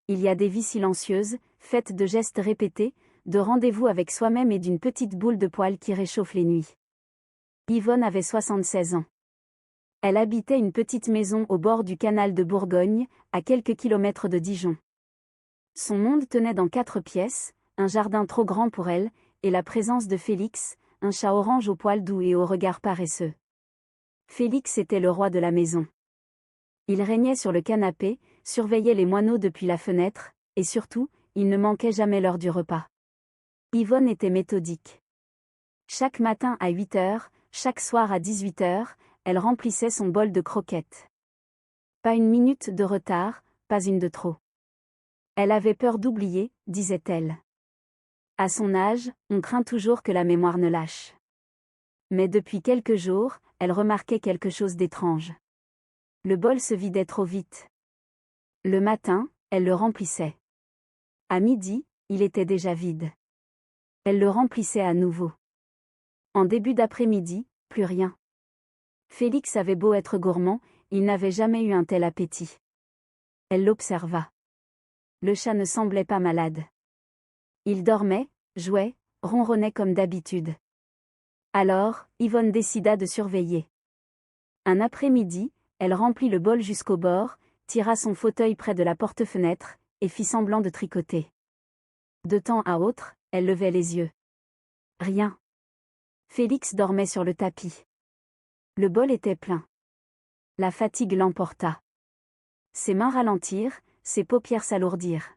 il y a des vies silencieuses, faites de gestes répétés, de rendez-vous avec soi-même et d'une petite boule de poils qui réchauffe les nuits. Yvonne avait 76 ans. Elle habitait une petite maison au bord du canal de Bourgogne, à quelques kilomètres de Dijon. Son monde tenait dans 4 pièces, un jardin trop grand pour elle, et la présence de Félix, un chat orange aux poils doux et au regard paresseux. Félix était le roi de la maison. Il régnait sur le canapé, surveillait les moineaux depuis la fenêtre, et surtout, il ne manquait jamais l'heure du repas. Yvonne était méthodique. Chaque matin à 8 heures, chaque soir à 18 heures, elle remplissait son bol de croquettes. Pas une minute de retard, pas une de trop. Elle avait peur d'oublier, disait-elle. À son âge, on craint toujours que la mémoire ne lâche. Mais depuis quelques jours, elle remarquait quelque chose d'étrange. Le bol se vidait trop vite. Le matin, elle le remplissait. À midi, il était déjà vide. Elle le remplissait à nouveau. En début d'après-midi, plus rien. Félix avait beau être gourmand, il n'avait jamais eu un tel appétit. Elle l'observa. Le chat ne semblait pas malade. Il dormait, jouait, ronronnait comme d'habitude. Alors, Yvonne décida de surveiller. Un après-midi, elle remplit le bol jusqu'au bord, tira son fauteuil près de la porte-fenêtre, et fit semblant de tricoter. De temps à autre, elle levait les yeux. Rien. Félix dormait sur le tapis. Le bol était plein. La fatigue l'emporta. Ses mains ralentirent, ses paupières s'alourdirent.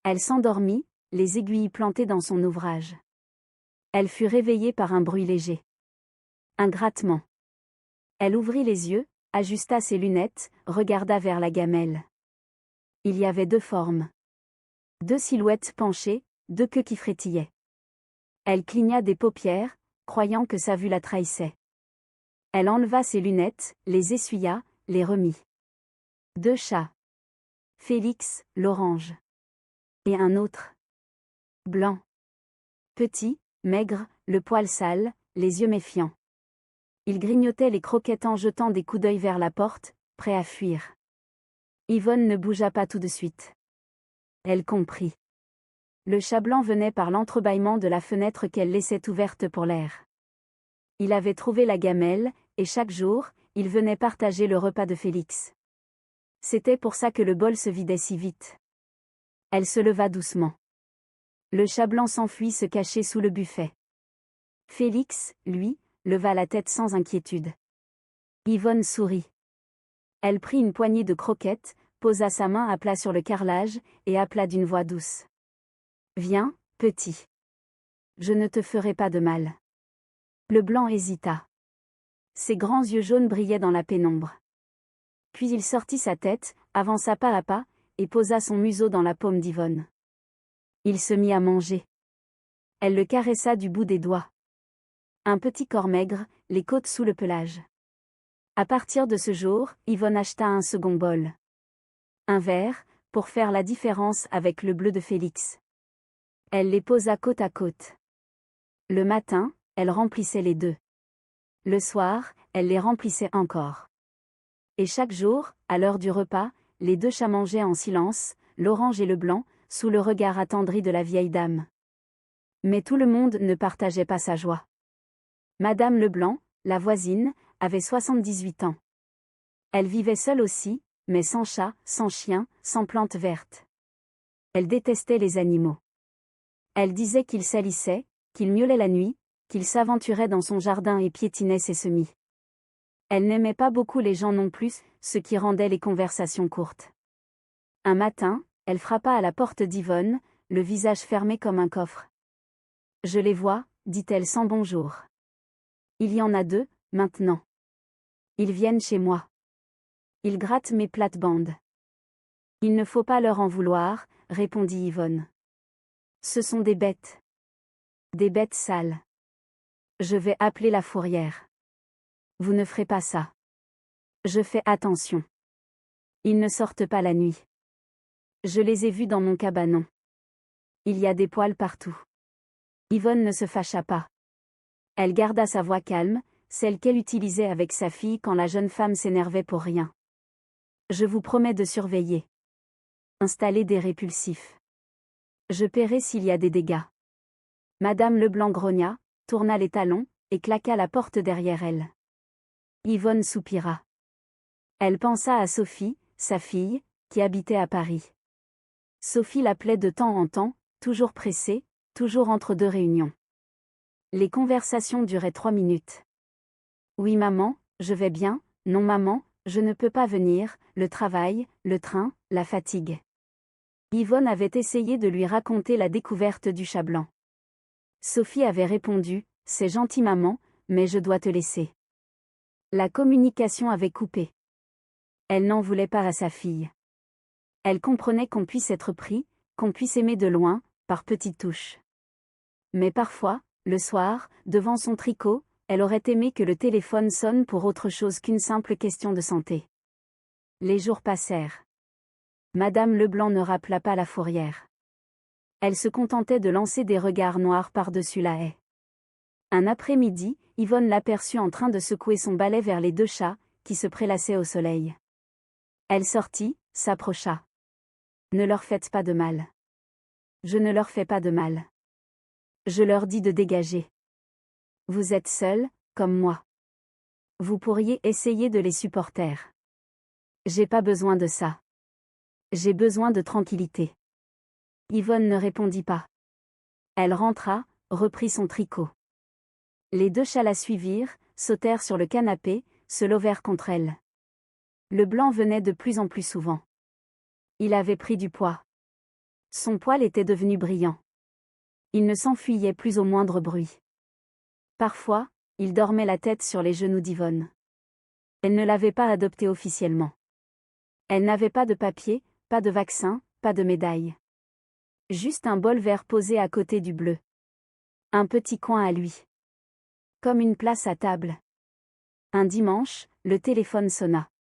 Elle s'endormit, les aiguilles plantées dans son ouvrage. Elle fut réveillée par un bruit léger. Un grattement. Elle ouvrit les yeux, ajusta ses lunettes, regarda vers la gamelle. Il y avait 2 formes. 2 silhouettes penchées, 2 queues qui frétillaient. Elle cligna des paupières, croyant que sa vue la trahissait. Elle enleva ses lunettes, les essuya, les remit. 2 chats. Félix, l'orange. Et un autre. Blanc. Petit, maigre, le poil sale, les yeux méfiants. Il grignotait les croquettes en jetant des coups d'œil vers la porte, prêt à fuir. Yvonne ne bougea pas tout de suite. Elle comprit. Le chat blanc venait par l'entrebâillement de la fenêtre qu'elle laissait ouverte pour l'air. Il avait trouvé la gamelle, et chaque jour, il venait partager le repas de Félix. C'était pour ça que le bol se vidait si vite. Elle se leva doucement. Le chat blanc s'enfuit se cacher sous le buffet. Félix, lui, leva la tête sans inquiétude. Yvonne sourit. Elle prit une poignée de croquettes, posa sa main à plat sur le carrelage, et appela d'une voix douce. « Viens, petit. Je ne te ferai pas de mal. » Le blanc hésita. Ses grands yeux jaunes brillaient dans la pénombre. Puis il sortit sa tête, avança pas à pas, et posa son museau dans la paume d'Yvonne. Il se mit à manger. Elle le caressa du bout des doigts. Un petit corps maigre, les côtes sous le pelage. À partir de ce jour, Yvonne acheta un second bol. Un vert, pour faire la différence avec le bleu de Félix. Elle les posa côte à côte. Le matin, elle remplissait les 2. Le soir, elle les remplissait encore. Et chaque jour, à l'heure du repas, les 2 chats mangeaient en silence, l'orange et le blanc, sous le regard attendri de la vieille dame. Mais tout le monde ne partageait pas sa joie. Madame Leblanc, la voisine, avait 78 ans. Elle vivait seule aussi, mais sans chat, sans chien, sans plantes vertes. Elle détestait les animaux. Elle disait qu'ils salissaient, qu'ils miaulaient la nuit, qu'ils s'aventuraient dans son jardin et piétinaient ses semis. Elle n'aimait pas beaucoup les gens non plus, ce qui rendait les conversations courtes. Un matin, elle frappa à la porte d'Yvonne, le visage fermé comme un coffre. « Je les vois, » dit-elle sans bonjour. « Il y en a 2, maintenant. Ils viennent chez moi. Ils grattent mes plates-bandes. »« Il ne faut pas leur en vouloir, » répondit Yvonne. « Ce sont des bêtes. Des bêtes sales. Je vais appeler la fourrière. » « Vous ne ferez pas ça. Je fais attention. Ils ne sortent pas la nuit. Je les ai vus dans mon cabanon. Il y a des poils partout. » Yvonne ne se fâcha pas. Elle garda sa voix calme, celle qu'elle utilisait avec sa fille quand la jeune femme s'énervait pour rien. « Je vous promets de surveiller. installer des répulsifs. Je paierai s'il y a des dégâts. Madame Leblanc grogna, tourna les talons, et claqua la porte derrière elle. Yvonne soupira. Elle pensa à Sophie, sa fille, qui habitait à Paris. Sophie l'appelait de temps en temps, toujours pressée, toujours entre deux réunions. Les conversations duraient 3 minutes. Oui maman, je vais bien, non maman, je ne peux pas venir, le travail, le train, la fatigue. Yvonne avait essayé de lui raconter la découverte du chat blanc. Sophie avait répondu, c'est gentil maman, mais je dois te laisser. La communication avait coupé. Elle n'en voulait pas à sa fille. Elle comprenait qu'on puisse être pris, qu'on puisse aimer de loin, par petites touches. Mais parfois, le soir, devant son tricot, elle aurait aimé que le téléphone sonne pour autre chose qu'une simple question de santé. Les jours passèrent. Madame Leblanc ne rappela pas la fourrière. Elle se contentait de lancer des regards noirs par-dessus la haie. Un après-midi, Yvonne l'aperçut en train de secouer son balai vers les 2 chats, qui se prélassaient au soleil. Elle sortit, s'approcha. Ne leur faites pas de mal. Je ne leur fais pas de mal. Je leur dis de dégager. Vous êtes seul, comme moi. Vous pourriez essayer de les supporter. J'ai pas besoin de ça. J'ai besoin de tranquillité. Yvonne ne répondit pas. Elle rentra, reprit son tricot. Les 2 chats la suivirent, sautèrent sur le canapé, se levèrent contre elle. Le blanc venait de plus en plus souvent. Il avait pris du poids. Son poil était devenu brillant. Il ne s'enfuyait plus au moindre bruit. Parfois, il dormait la tête sur les genoux d'Yvonne. Elle ne l'avait pas adopté officiellement. Elle n'avait pas de papier, pas de vaccin, pas de médaille. Juste un bol vert posé à côté du bleu. Un petit coin à lui. Comme une place à table. Un dimanche, le téléphone sonna.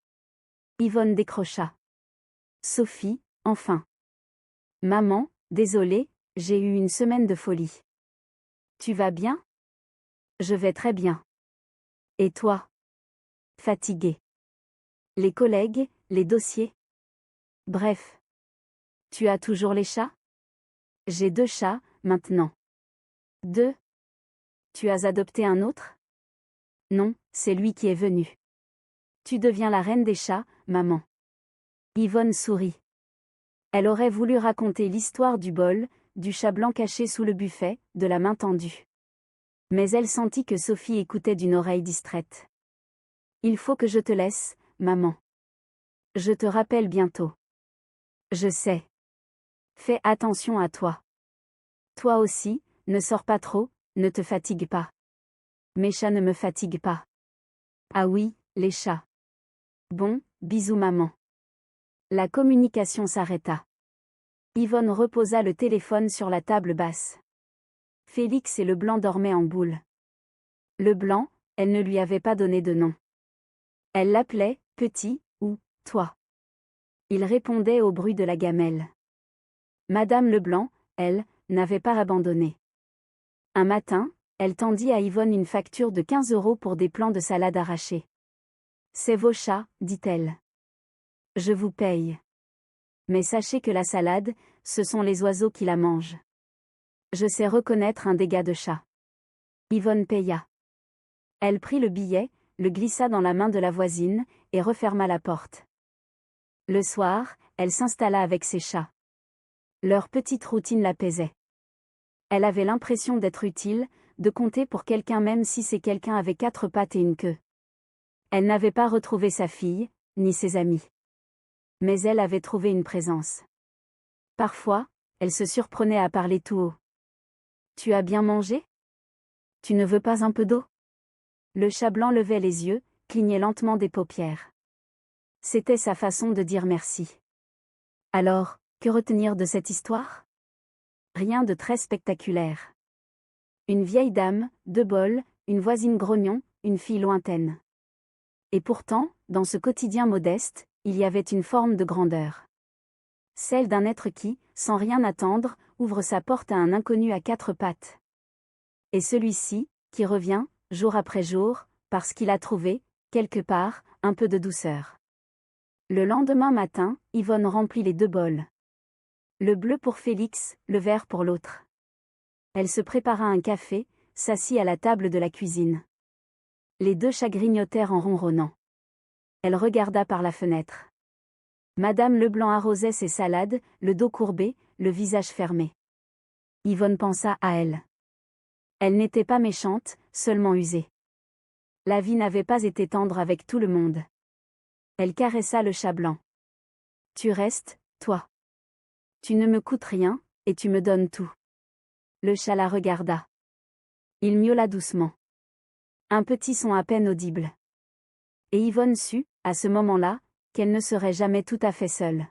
Yvonne décrocha. Sophie, enfin. Maman, désolée, j'ai eu une semaine de folie. Tu vas bien? Je vais très bien. Et toi? Fatiguée. Les collègues, les dossiers. Bref. Tu as toujours les chats? J'ai 2 chats, maintenant. 2? Tu as adopté un autre? Non, c'est lui qui est venu. Tu deviens la reine des chats, maman. Yvonne sourit. Elle aurait voulu raconter l'histoire du bol, du chat blanc caché sous le buffet, de la main tendue. Mais elle sentit que Sophie écoutait d'une oreille distraite. Il faut que je te laisse, maman. Je te rappelle bientôt. Je sais. Fais attention à toi. Toi aussi, ne sors pas trop, ne te fatigue pas. Mes chats ne me fatiguent pas. Ah oui, les chats. Bon, bisous maman. La communication s'arrêta. Yvonne reposa le téléphone sur la table basse. Félix et le blanc dormaient en boule. Le blanc, elle ne lui avait pas donné de nom. Elle l'appelait « petit » ou « toi ». Il répondait au bruit de la gamelle. Madame Leblanc, elle, n'avait pas abandonné. Un matin, elle tendit à Yvonne une facture de 15 € pour des plants de salade arrachés. « C'est vos chats, dit-elle. Je vous paye. Mais sachez que la salade, ce sont les oiseaux qui la mangent. Je sais reconnaître un dégât de chat. » Yvonne paya. Elle prit le billet, le glissa dans la main de la voisine, et referma la porte. Le soir, elle s'installa avec ses chats. Leur petite routine l'apaisait. Elle avait l'impression d'être utile, de compter pour quelqu'un même si ces quelqu'un avait 4 pattes et une queue. Elle n'avait pas retrouvé sa fille, ni ses amis. Mais elle avait trouvé une présence. Parfois, elle se surprenait à parler tout haut. « Tu as bien mangé? Tu ne veux pas un peu d'eau ?» Le chat blanc levait les yeux, clignait lentement des paupières. C'était sa façon de dire merci. Alors, que retenir de cette histoire? Rien de très spectaculaire. Une vieille dame, 2 bols, une voisine grognon, une fille lointaine. Et pourtant, dans ce quotidien modeste, il y avait une forme de grandeur. Celle d'un être qui, sans rien attendre, ouvre sa porte à un inconnu à 4 pattes. Et celui-ci, qui revient, jour après jour, parce qu'il a trouvé, quelque part, un peu de douceur. Le lendemain matin, Yvonne remplit les 2 bols. Le bleu pour Félix, le vert pour l'autre. Elle se prépara un café, s'assit à la table de la cuisine. Les deux chats grignotèrent en ronronnant. Elle regarda par la fenêtre. Madame Leblanc arrosait ses salades, le dos courbé, le visage fermé. Yvonne pensa à elle. Elle n'était pas méchante, seulement usée. La vie n'avait pas été tendre avec tout le monde. Elle caressa le chat blanc. Tu restes, toi. Tu ne me coûtes rien, et tu me donnes tout. Le chat la regarda. Il miaula doucement. Un petit son à peine audible. Et Yvonne sut, à ce moment-là, qu'elle ne serait jamais tout à fait seule.